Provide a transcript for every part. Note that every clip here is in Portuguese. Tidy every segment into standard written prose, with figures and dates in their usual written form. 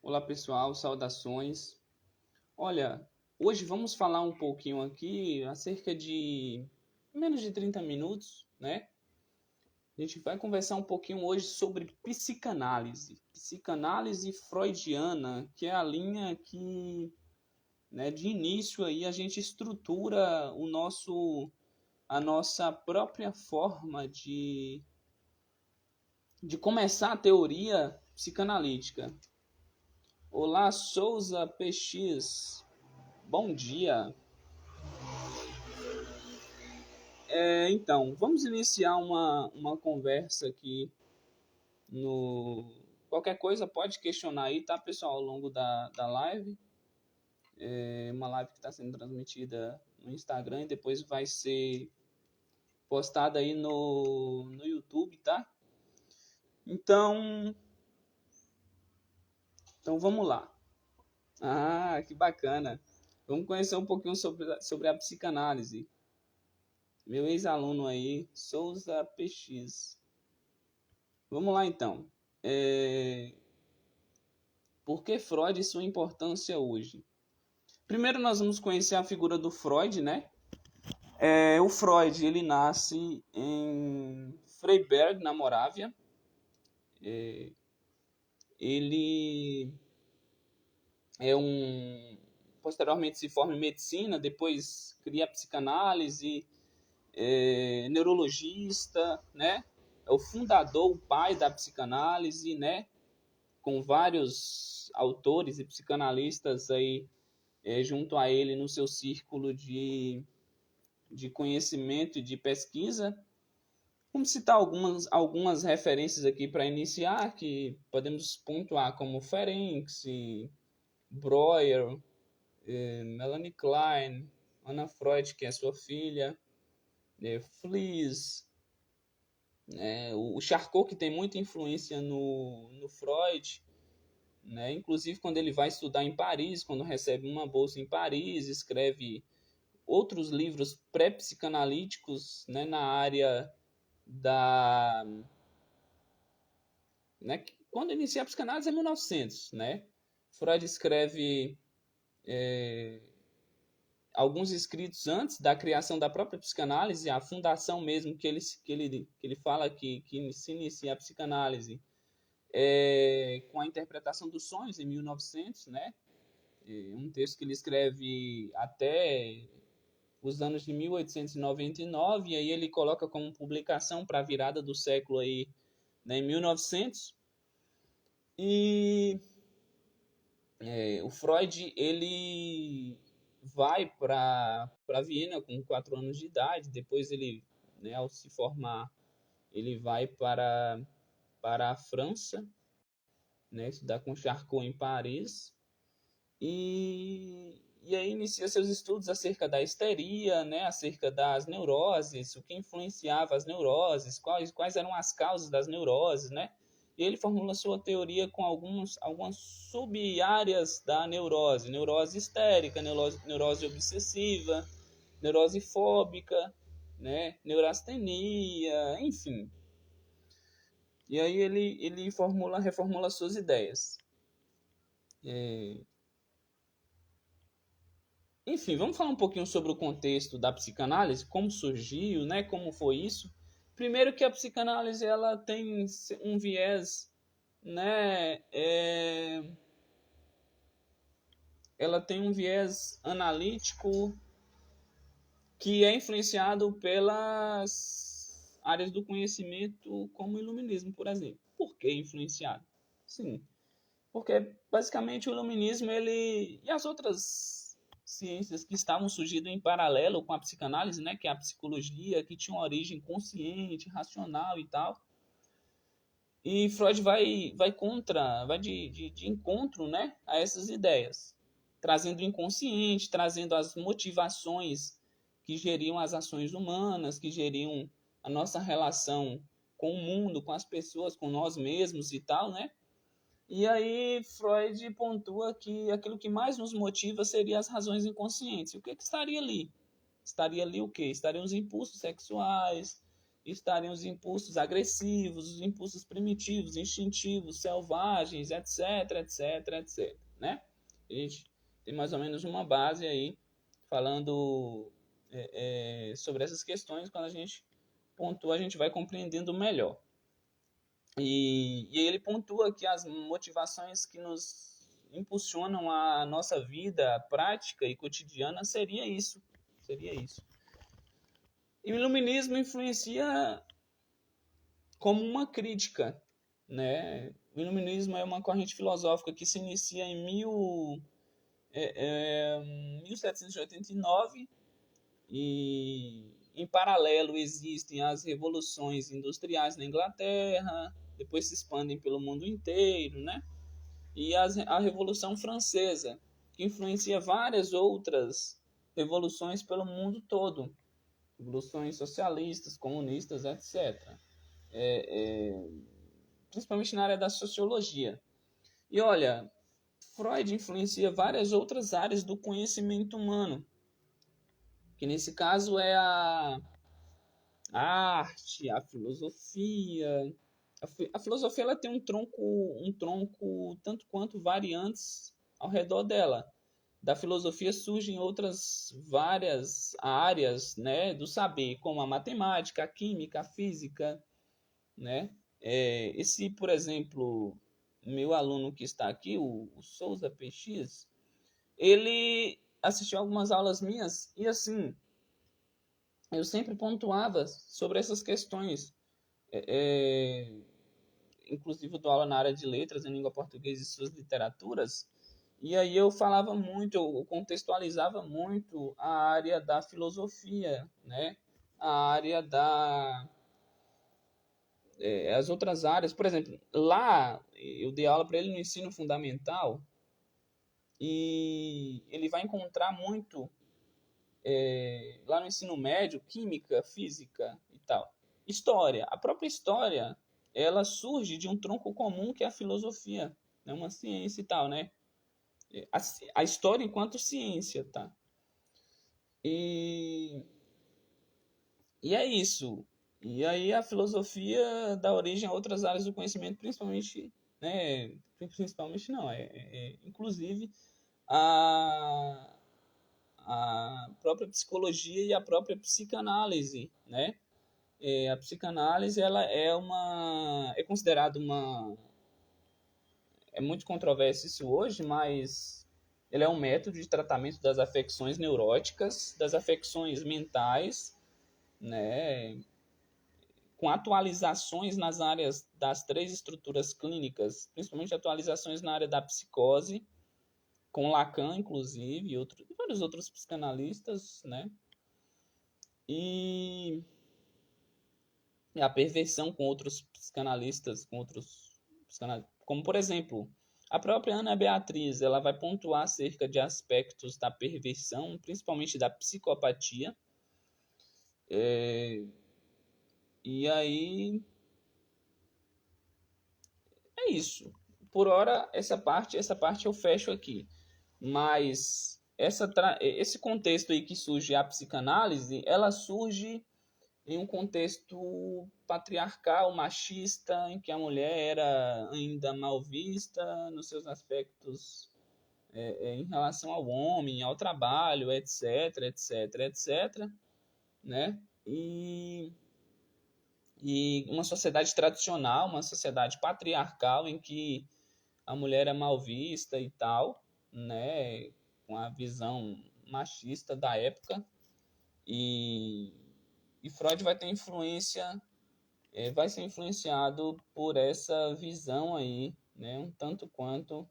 Olá pessoal, saudações. Olha, hoje vamos falar um pouquinho aqui, acerca de menos de 30 minutos, né? A gente vai conversar um pouquinho hoje sobre psicanálise freudiana, que é a linha que, né, de início aí a gente estrutura a nossa própria forma de começar a teoria psicanalítica. Olá, Souza PX. Bom dia. Então, vamos iniciar uma conversa aqui no... Qualquer coisa pode questionar aí, tá, pessoal, ao longo da live. É uma live que está sendo transmitida no Instagram e depois vai ser postada aí no YouTube, tá? Então vamos lá. Ah, que bacana. Vamos conhecer um pouquinho sobre a psicanálise. Meu ex-aluno aí, Souza PX. Vamos lá então. Por que Freud e sua importância hoje? Primeiro nós vamos conhecer a figura do Freud, né? O Freud, ele nasce em Freiberg, na Morávia. Ele posteriormente se forma em medicina, depois cria psicanálise, neurologista, né? É o fundador, o pai da psicanálise, né? Com vários autores e psicanalistas aí junto a ele no seu círculo de conhecimento e de pesquisa. Vamos citar algumas referências aqui para iniciar, que podemos pontuar como Ferenczi, Breuer, Melanie Klein, Anna Freud, que é sua filha, Fliess, o Charcot, que tem muita influência no Freud, né? Inclusive quando ele vai estudar em Paris, quando recebe uma bolsa em Paris, escreve outros livros pré-psicanalíticos, né, na área da... Né, quando inicia a psicanálise é 1900, né? Freud escreve alguns escritos antes da criação da própria psicanálise, a fundação mesmo que ele fala que se inicia a psicanálise com a interpretação dos sonhos em 1900, né? Um texto que ele escreve até os anos de 1899, e aí ele coloca como publicação para a virada do século aí, né, em 1900. E o Freud, ele vai para Viena com 4 anos de idade, depois ele, né, ao se formar, ele vai para a França, né, estudar com Charcot em Paris, e aí inicia seus estudos acerca da histeria, né, acerca das neuroses, o que influenciava as neuroses, quais eram as causas das neuroses, né? E ele formula sua teoria com algumas sub-áreas da neurose: neurose histérica, neurose obsessiva, neurose fóbica, né, neurastenia, enfim. E aí ele reformula suas ideias. Enfim, vamos falar um pouquinho sobre o contexto da psicanálise, como surgiu, né, como foi isso. Primeiro que a psicanálise ela tem um viés, né, ela tem um viés analítico que é influenciado pelas áreas do conhecimento, como o iluminismo, por exemplo. Por que influenciado? Sim, porque basicamente o iluminismo ele e as outras ciências que estavam surgindo em paralelo com a psicanálise, né, que é a psicologia, que tinha uma origem consciente, racional e tal. E Freud vai de encontro, né, a essas ideias, trazendo o inconsciente, trazendo as motivações que geriam as ações humanas, que geriam a nossa relação com o mundo, com as pessoas, com nós mesmos e tal, né? E aí Freud pontua que aquilo que mais nos motiva seria as razões inconscientes. E o que estaria ali? Estaria ali o quê? Estariam os impulsos sexuais, estariam os impulsos agressivos, os impulsos primitivos, instintivos, selvagens, etc, etc, etc, né? A gente tem mais ou menos uma base aí falando sobre essas questões. Quando a gente pontua, a gente vai compreendendo melhor. E ele pontua que as motivações que nos impulsionam a nossa vida prática e cotidiana seria isso. E o iluminismo influencia como uma crítica, né? O iluminismo é uma corrente filosófica que se inicia em 1789 e em paralelo existem as revoluções industriais na Inglaterra, depois se expandem pelo mundo inteiro, né? E a Revolução Francesa, que influencia várias outras revoluções pelo mundo todo, revoluções socialistas, comunistas, etc. Principalmente na área da sociologia. E olha, Freud influencia várias outras áreas do conhecimento humano, que nesse caso é a arte, a filosofia. A filosofia ela tem um tronco tanto quanto variantes ao redor dela. Da filosofia surgem outras várias áreas, né, do saber, como a matemática, a química, a física, né? Esse, por exemplo, meu aluno que está aqui, o Souza PX, ele assistiu algumas aulas minhas e assim, eu sempre pontuava sobre essas questões. Inclusive eu dou aula na área de letras em língua portuguesa e suas literaturas, e aí eu falava muito, eu contextualizava muito a área da filosofia, né? A área as outras áreas. Por exemplo, lá eu dei aula para ele no ensino fundamental e ele vai encontrar muito lá no ensino médio, química, física e tal. História. A própria história, ela surge de um tronco comum que é a filosofia, né? Uma ciência e tal, né? A história enquanto ciência, tá? E é isso. E aí a filosofia dá origem a outras áreas do conhecimento, principalmente, né? Principalmente não, inclusive a própria psicologia e a própria psicanálise, né? A psicanálise ela é considerada é muito controverso isso hoje, mas ele é um método de tratamento das afecções neuróticas, das afecções mentais, né? Com atualizações nas áreas das três estruturas clínicas, principalmente atualizações na área da psicose, com Lacan, inclusive, e vários outros psicanalistas, né? E a perversão com outros psicanalistas, como por exemplo, a própria Ana Beatriz, ela vai pontuar acerca de aspectos da perversão, principalmente da psicopatia. E aí é isso. Por hora, essa parte eu fecho aqui. Mas esse contexto aí que surge a psicanálise, ela surge em um contexto patriarcal, machista, em que a mulher era ainda mal vista nos seus aspectos em relação ao homem, ao trabalho, etc, etc, etc, né? E uma sociedade tradicional, uma sociedade patriarcal em que a mulher é mal vista e tal, né? Com a visão machista da época. E Freud vai ter influência, vai ser influenciado por essa visão aí, né? Um tanto quanto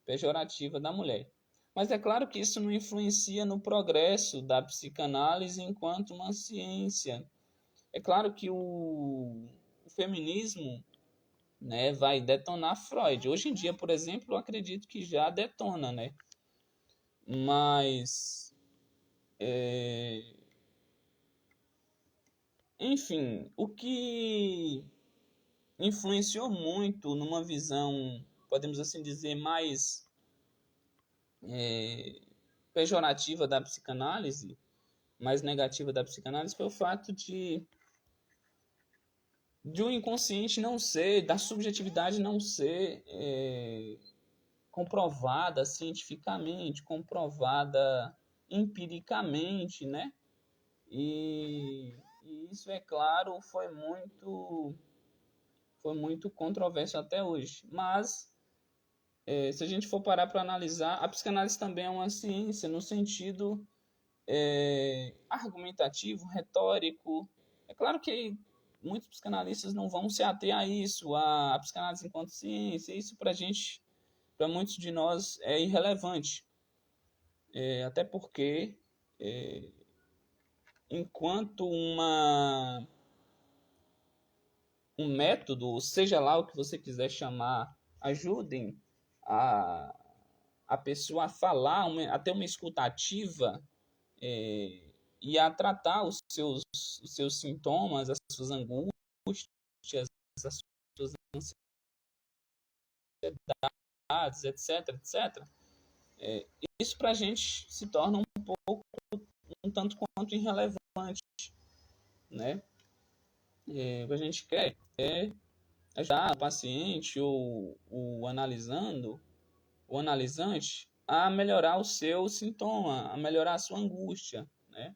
pejorativa da mulher. Mas é claro que isso não influencia no progresso da psicanálise enquanto uma ciência. É claro que o feminismo, né, vai detonar Freud. Hoje em dia, por exemplo, eu acredito que já detona, né? Mas, enfim, o que influenciou muito numa visão, podemos assim dizer, mais pejorativa da psicanálise, mais negativa da psicanálise, foi o fato de de um inconsciente não ser, da subjetividade não ser comprovada cientificamente, comprovada empiricamente, né? E isso, é claro, foi muito controverso até hoje. Mas, se a gente for parar para analisar, a psicanálise também é uma ciência no sentido argumentativo, retórico. É claro que muitos psicanalistas não vão se ater a isso, a psicanálise enquanto ciência. Isso para gente, para muitos de nós, é irrelevante. Até porque, enquanto um método, seja lá o que você quiser chamar, ajudem a, a pessoa a falar, a ter uma escuta ativa, e a tratar os seus sintomas, as suas angústias, as suas ansiedades, etc, etc. Isso para a gente se torna um tanto quanto irrelevante, né? O que a gente quer é ajudar o paciente ou o analisante a melhorar o seu sintoma, a melhorar a sua angústia, né?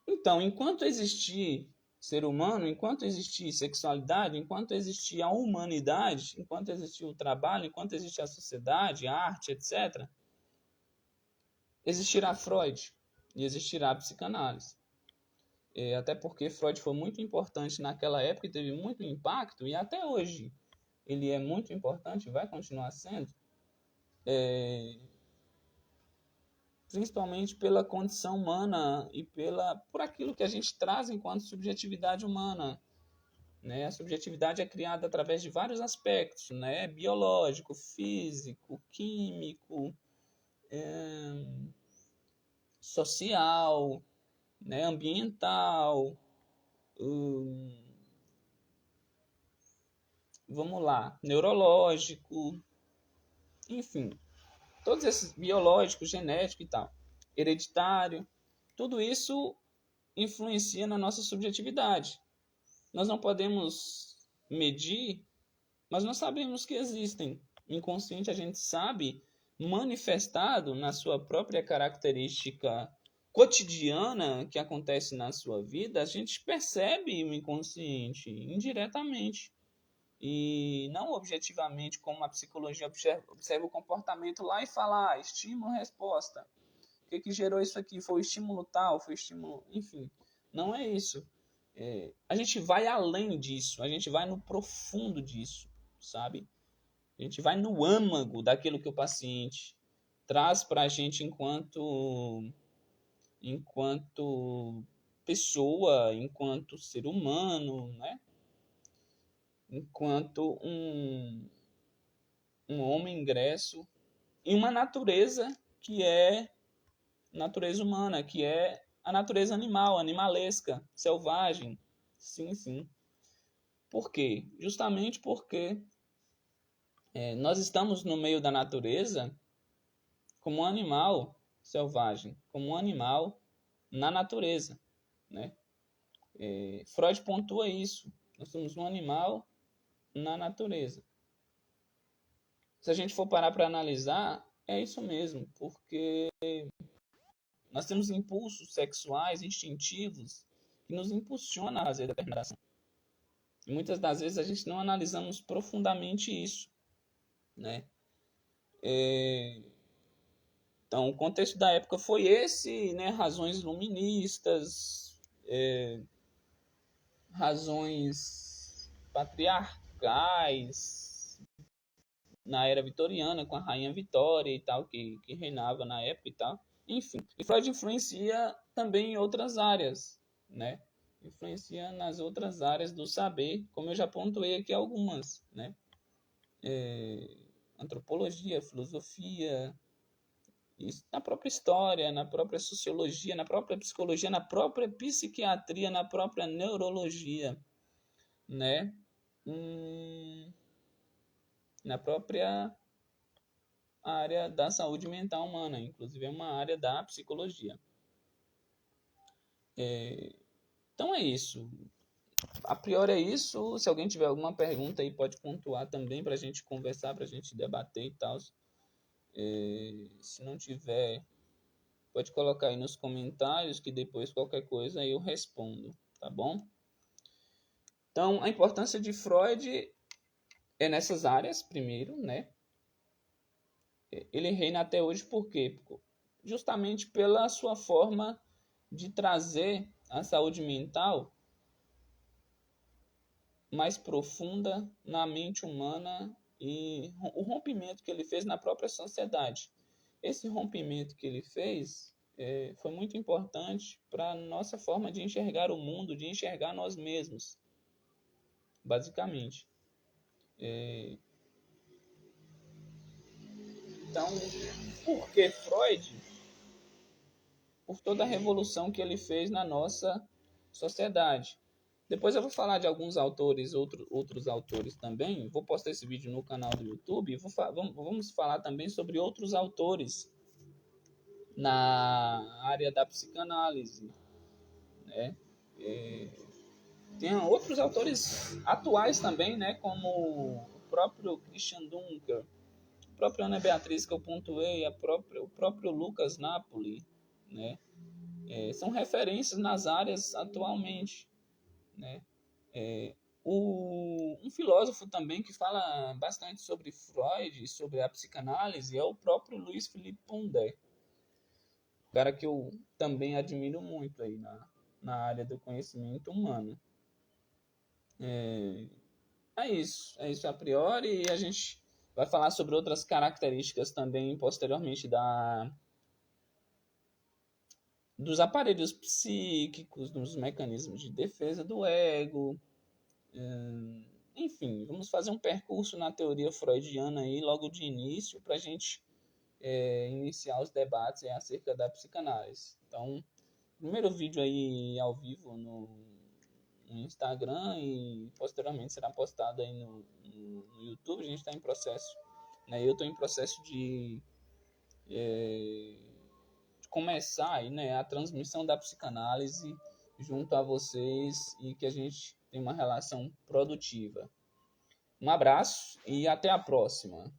Então, enquanto existir ser humano, enquanto existir sexualidade, enquanto existir a humanidade, enquanto existir o trabalho, enquanto existir a sociedade, a arte, etc., existirá Freud e existirá a psicanálise. Até porque Freud foi muito importante naquela época e teve muito impacto, e até hoje ele é muito importante e vai continuar sendo, principalmente pela condição humana e por aquilo que a gente traz enquanto subjetividade humana. Né? A subjetividade é criada através de vários aspectos, né? Biológico, físico, químico, social, né? Ambiental, vamos lá, neurológico, enfim, todos esses biológicos, genético e tal, hereditário, tudo isso influencia na nossa subjetividade. Nós não podemos medir, mas nós sabemos que existem. Inconsciente a gente sabe, manifestado na sua própria característica cotidiana que acontece na sua vida, a gente percebe o inconsciente indiretamente. E não objetivamente, como a psicologia observa o comportamento lá e fala, estímulo, resposta. O que gerou isso aqui? Foi o estímulo tal, foi o estímulo... Enfim, não é isso. A gente vai além disso, a gente vai no profundo disso, sabe? A gente vai no âmago daquilo que o paciente traz para a gente enquanto pessoa, enquanto ser humano, né? Enquanto um homem ingresso em uma natureza que é natureza humana, que é a natureza animal, animalesca, selvagem. Sim, sim. Por quê? Justamente porque nós estamos no meio da natureza como um animal selvagem, como um animal na natureza, né? Freud pontua isso. Nós somos um animal na natureza. Se a gente for parar para analisar, é isso mesmo, porque nós temos impulsos sexuais, instintivos, que nos impulsionam a fazer determinada ação. E muitas das vezes a gente não analisamos profundamente isso, né? Então, o contexto da época foi esse, né? Razões iluministas, razões patriarcais, na era vitoriana, com a rainha Vitória e tal, que reinava na época e tal. Enfim, e Freud influencia também em outras áreas, né? Influencia nas outras áreas do saber, como eu já pontuei aqui algumas, né? Antropologia, filosofia, isso, na própria história, na própria sociologia, na própria psicologia, na própria psiquiatria, na própria neurologia, né? Na própria área da saúde mental humana, inclusive é uma área da psicologia. Então é isso. a priori é isso. Se alguém tiver alguma pergunta aí, pode pontuar também para a gente conversar, para a gente debater e tal. Se não tiver, pode colocar aí nos comentários que depois qualquer coisa aí eu respondo, tá bom? Então, a importância de Freud é nessas áreas, primeiro, né? Ele reina até hoje por quê? Justamente pela sua forma de trazer a saúde mental mais profunda na mente humana e o rompimento que ele fez na própria sociedade. Esse rompimento que ele fez foi muito importante para a nossa forma de enxergar o mundo, de enxergar nós mesmos, basicamente. Então, por que Freud? Por toda a revolução que ele fez na nossa sociedade. Depois eu vou falar de alguns autores, outros autores também. Vou postar esse vídeo no canal do YouTube. Vamos falar também sobre outros autores na área da psicanálise, né? Tem outros autores atuais também, né? Como o próprio Christian Dunker, a própria Ana Beatriz que eu pontuei, o próprio Lucas Napoli, né? São referências nas áreas atualmente, né? Um filósofo também que fala bastante sobre Freud, sobre a psicanálise, é o próprio Luiz Felipe Pondé, cara que eu também admiro muito aí na área do conhecimento humano. É isso a priori, e a gente vai falar sobre outras características também posteriormente dos aparelhos psíquicos, dos mecanismos de defesa do ego. Enfim, vamos fazer um percurso na teoria freudiana aí logo de início para a gente iniciar os debates aí acerca da psicanálise. Então, primeiro vídeo aí ao vivo no Instagram e posteriormente será postado aí no YouTube. A gente está em processo, né? Eu estou em processo de começar aí, né, a transmissão da psicanálise junto a vocês e que a gente tenha uma relação produtiva. Um abraço e até a próxima.